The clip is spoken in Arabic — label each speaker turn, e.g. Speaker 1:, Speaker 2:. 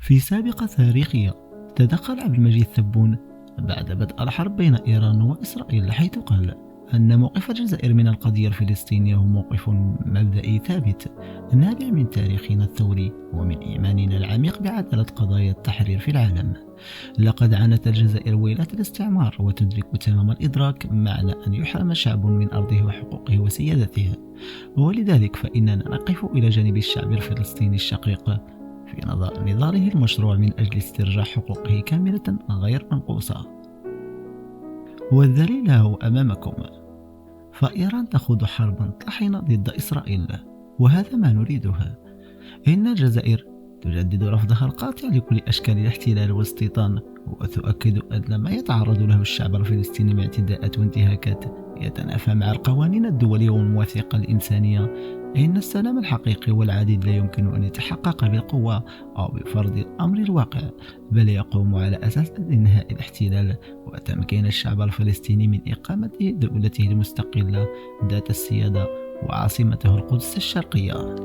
Speaker 1: في سابقة تاريخية تدخل عبد المجيد تبون بعد بدء الحرب بين إيران وإسرائيل، حيث قال أن موقف الجزائر من القضية الفلسطينية هو موقف مبدئي ثابت نابع من تاريخنا الثوري ومن إيماننا العميق بعدالة قضايا التحرير في العالم. لقد عانت الجزائر ويلات الاستعمار، وتدرك تمام الإدراك معنى أن يحرم شعب من أرضه وحقوقه وسيادته، ولذلك فإننا نقف إلى جانب الشعب الفلسطيني الشقيق في نضاله المشروع من أجل استرجاع حقوقه كاملة غير منقوصة. والدليل هو أمامكم، فإيران تخوض حربا طاحنة ضد إسرائيل، وهذا ما نريدها. إن الجزائر تجدد رفضها القاطع لكل أشكال الاحتلال والاستيطان، وتؤكد أن ما يتعرض له الشعب الفلسطيني من اعتداءات وانتهاكات يتنافى مع القوانين الدولية والمواثيق الإنسانية. إن السلام الحقيقي والعديد لا يمكن أن يتحقق بالقوة أو بفرض الأمر الواقع، بل يقوم على أساس إنهاء الاحتلال وتمكين الشعب الفلسطيني من إقامة دولته المستقلة ذات السيادة وعاصمته القدس الشرقية.